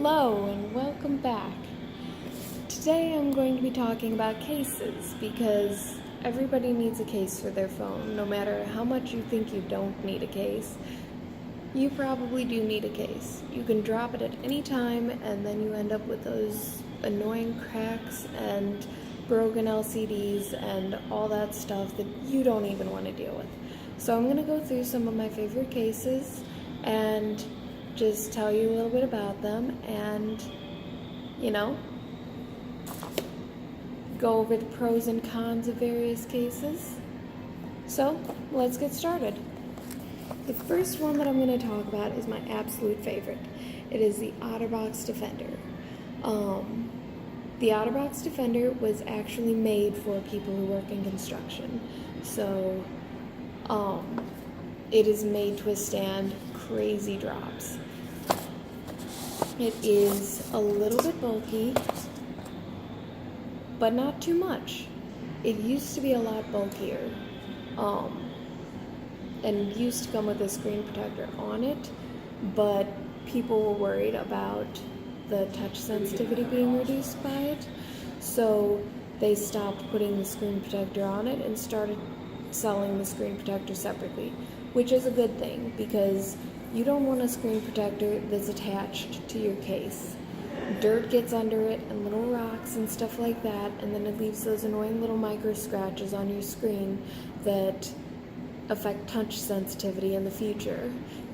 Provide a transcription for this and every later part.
Hello and welcome back. Today I'm going to be talking about cases because everybody needs a case for their phone. No matter how much you think you don't need a case, you probably do need a case. You can drop it at any time and then you end up with those annoying cracks and broken LCDs and all that stuff that you don't even want to deal with. So I'm going to go through some of my favorite cases and just tell you a little bit about them and, go over the pros and cons of various cases. So, let's get started. The first one that I'm going to talk about is my absolute favorite. It is the OtterBox Defender. The OtterBox Defender was actually made for people who work in construction. So, it is made to withstand crazy drops. It is a little bit bulky, but not too much. It used to be a lot bulkier, and used to come with a screen protector on it, but people were worried about the touch sensitivity being reduced by it, so they stopped putting the screen protector on it and started selling the screen protector separately, which is a good thing because you don't want a screen protector that's attached to your case. Dirt gets under it and little rocks and stuff like that, and then it leaves those annoying little micro scratches on your screen that affect touch sensitivity in the future.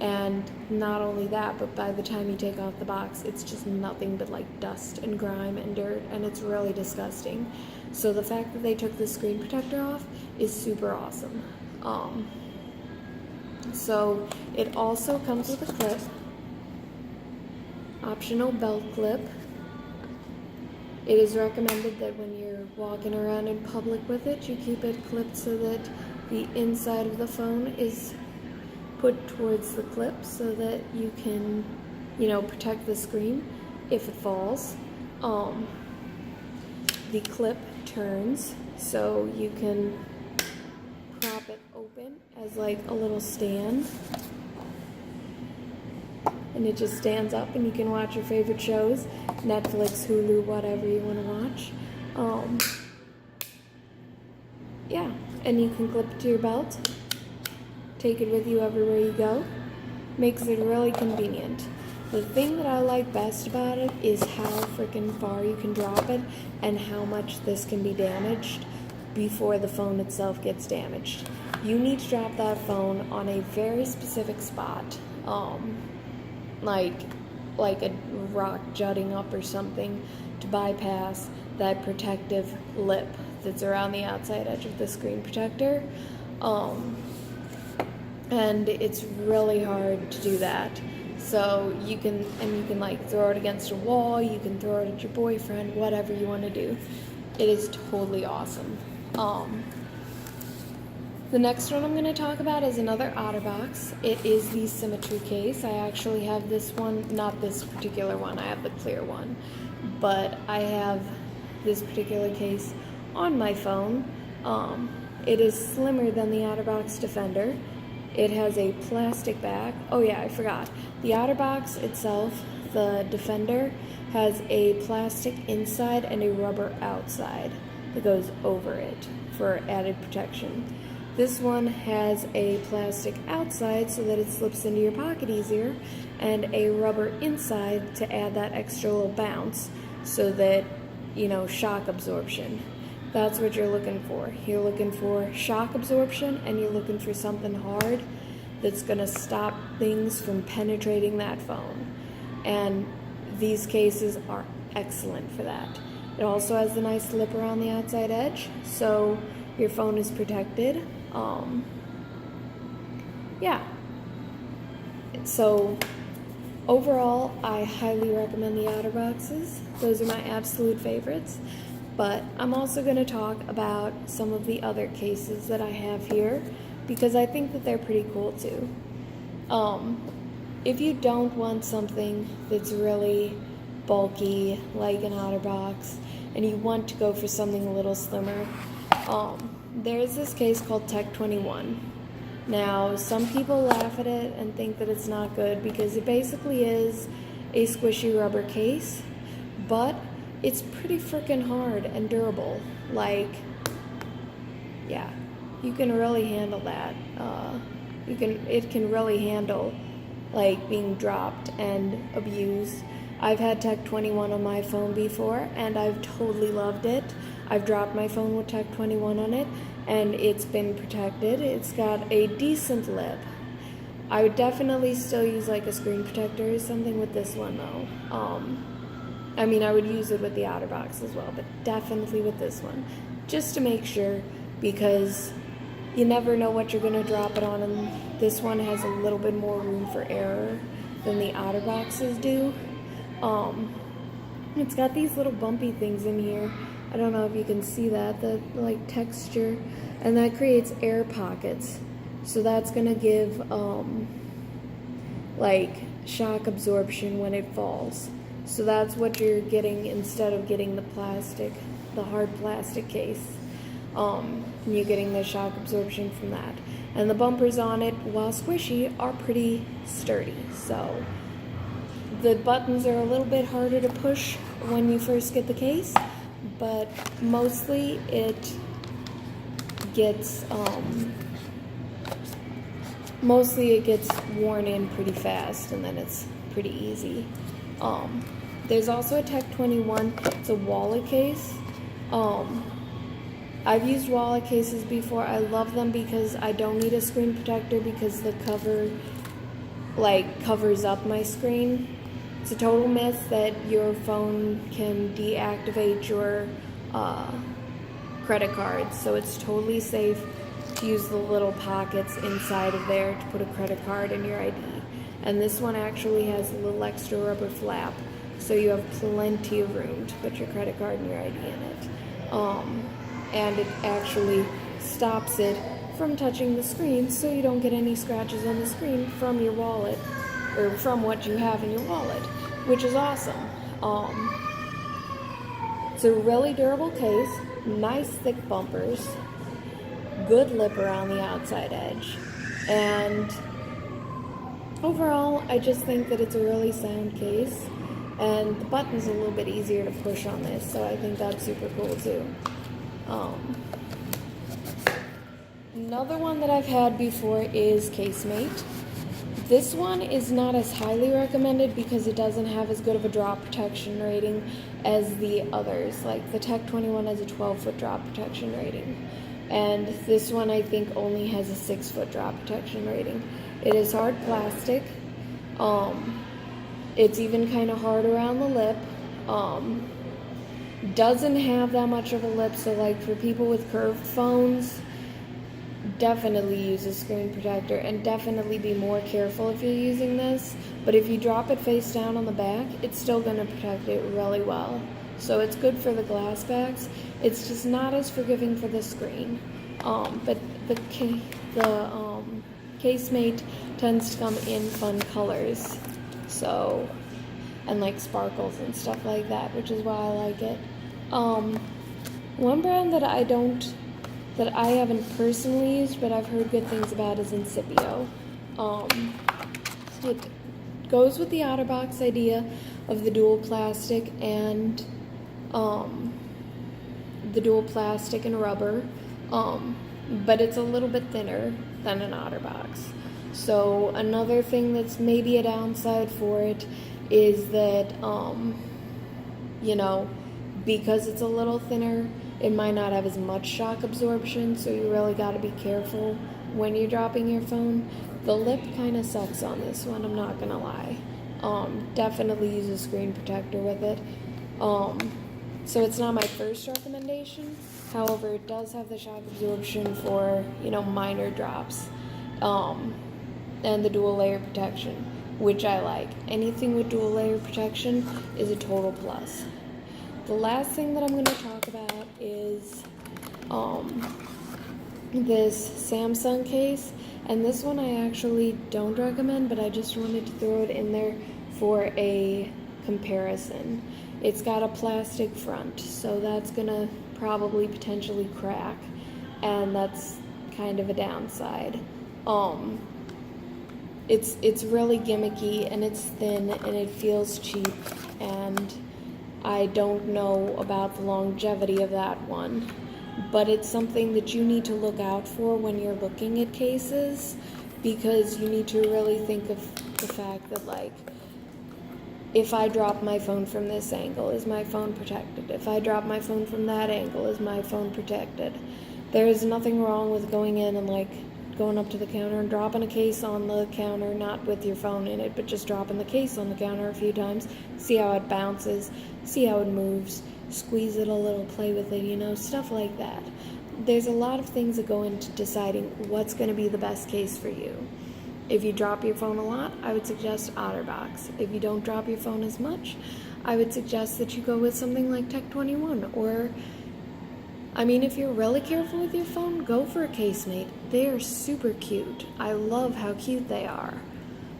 And not only that, but by the time you take off the box, it's just nothing but like dust and grime and dirt, and it's really disgusting. So the fact that they took the screen protector off is super awesome. So it also comes with a clip, optional belt clip. It is recommended that when you're walking around in public with it, you keep it clipped so that the inside of the phone is put towards the clip so that you can, protect the screen if it falls. The clip turns so you can prop it open as like a little stand, and it just stands up and you can watch your favorite shows, Netflix, Hulu, whatever you want to watch. And you can clip it to your belt, take it with you everywhere you go. Makes it really convenient. The thing that I like best about it is how freaking far you can drop it and how much this can be damaged before the phone itself gets damaged. You need to drop that phone on a very specific spot, like a rock jutting up or something, to bypass that protective lip that's around the outside edge of the screen protector. And it's really hard to do that. So you can like throw it against a wall, you can throw it at your boyfriend, whatever you want to do. It is totally awesome. The next one I'm going to talk about is another OtterBox. It is the Symmetry case. I actually have this one, not this particular one, I have the clear one, but I have this particular case on my phone. It is slimmer than the OtterBox Defender. It has a plastic back. Oh yeah, I forgot. The OtterBox itself, the Defender, has a plastic inside and a rubber outside that goes over it for added protection. This one has a plastic outside so that it slips into your pocket easier, and a rubber inside to add that extra little bounce so that, shock absorption. That's what you're looking for. You're looking for shock absorption, and you're looking for something hard that's going to stop things from penetrating that phone. And these cases are excellent for that. It also has the nice lip around the outside edge, so your phone is protected. So overall, I highly recommend the OtterBoxes. Those are my absolute favorites. But I'm also going to talk about some of the other cases that I have here because I think that they're pretty cool too. If you don't want something that's really bulky like an OtterBox and you want to go for something a little slimmer, there's this case called Tech 21. Now, some people laugh at it and think that it's not good because it basically is a squishy rubber case, but it's pretty freaking hard and durable. Like, yeah, you can really handle that. It can really handle like being dropped and abused. I've had Tech 21 on my phone before, and I've totally loved it. I've dropped my phone with Tech 21 on it, and it's been protected. It's got a decent lip. I would definitely still use like a screen protector or something with this one though. I mean, I would use it with the OtterBox as well, but definitely with this one, just to make sure, because you never know what you're gonna drop it on, and this one has a little bit more room for error than the OtterBoxes do. It's got these little bumpy things in here. I don't know if you can see that, the like texture, and that creates air pockets. So that's gonna give like shock absorption when it falls. So that's what you're getting instead of getting the hard plastic case. You're getting the shock absorption from that. And the bumpers on it, while squishy, are pretty sturdy. So the buttons are a little bit harder to push when you first get the case, but mostly it gets worn in pretty fast, and then it's pretty easy. There's also a Tech 21. It's a wallet case. I've used wallet cases before. I love them because I don't need a screen protector because the cover like covers up my screen. It's a total myth that your phone can deactivate your credit cards, so it's totally safe to use the little pockets inside of there to put a credit card and your ID. And this one actually has a little extra rubber flap, so you have plenty of room to put your credit card and your ID in it. And it actually stops it from touching the screen, so you don't get any scratches on the screen from your wallet, or from what you have in your wallet, which is awesome. It's a really durable case, nice thick bumpers, good lip around the outside edge, and overall I just think that it's a really sound case, and the button's a little bit easier to push on this, so I think that's super cool too. Another one that I've had before is Casemate. This one is not as highly recommended because it doesn't have as good of a drop protection rating as the others. Like the Tech 21 has a 12-foot drop protection rating, and this one I think only has a 6-foot drop protection rating. It is hard plastic. It's even kind of hard around the lip. Doesn't have that much of a lip, so like for people with curved phones, definitely use a screen protector, and definitely be more careful if you're using this. But if you drop it face down on the back, it's still going to protect it really well. So it's good for the glass backs. It's just not as forgiving for the screen. But the Casemate tends to come in fun colors, so, and like sparkles and stuff like that, which is why I like it. One brand that I haven't personally used, but I've heard good things about, is Incipio. It goes with the OtterBox idea of the dual plastic and rubber, but it's a little bit thinner than an OtterBox. So another thing that's maybe a downside for it is that, because it's a little thinner, it might not have as much shock absorption, so you really got to be careful when you're dropping your phone. The lip kind of sucks on this one, I'm not gonna lie. Definitely use a screen protector with it. So it's not my first recommendation. However, it does have the shock absorption for, minor drops. And the dual layer protection, which I like. Anything with dual layer protection is a total plus. The last thing that I'm going to talk about is this Samsung case, and this one I actually don't recommend, but I just wanted to throw it in there for a comparison. It's got a plastic front, so that's going to probably potentially crack, and that's kind of a downside. It's really gimmicky, and it's thin, and it feels cheap, and I don't know about the longevity of that one, but it's something that you need to look out for when you're looking at cases, because you need to really think of the fact that, like, if I drop my phone from this angle, is my phone protected? If I drop my phone from that angle, is my phone protected? There is nothing wrong with going in and, like, going up to the counter and dropping a case on the counter, not with your phone in it, but just dropping the case on the counter a few times, see how it bounces, see how it moves, squeeze it a little, play with it, you know, stuff like that. There's a lot of things that go into deciding what's going to be the best case for you. If you drop your phone a lot, I would suggest OtterBox. If you don't drop your phone as much, I would suggest that you go with something like Tech 21, or I mean, if you're really careful with your phone, go for a Casemate. They are super cute. I love how cute they are.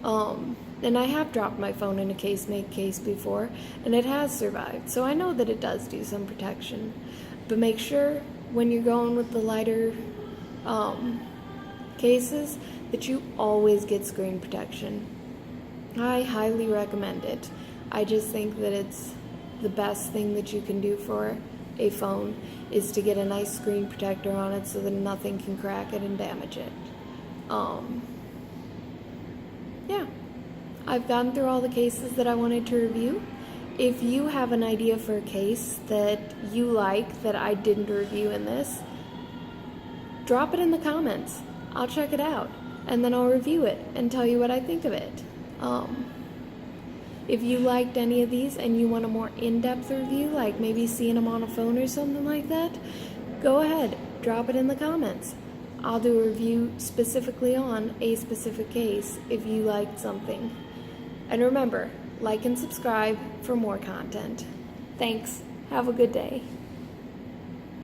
And I have dropped my phone in a Casemate case before, and it has survived. So I know that it does do some protection. But make sure when you're going with the lighter cases that you always get screen protection. I highly recommend it. I just think that it's the best thing that you can do for a phone is to get a nice screen protector on it so that nothing can crack it and damage it. Yeah, I've gone through all the cases that I wanted to review. If you have an idea for a case that you like that I didn't review in this, drop it in the comments. I'll check it out, and then I'll review it and tell you what I think of it. If you liked any of these and you want a more in-depth review, like maybe seeing them on a phone or something like that, go ahead, drop it in the comments. I'll do a review specifically on a specific case if you liked something. And remember, like and subscribe for more content. Thanks. Have a good day.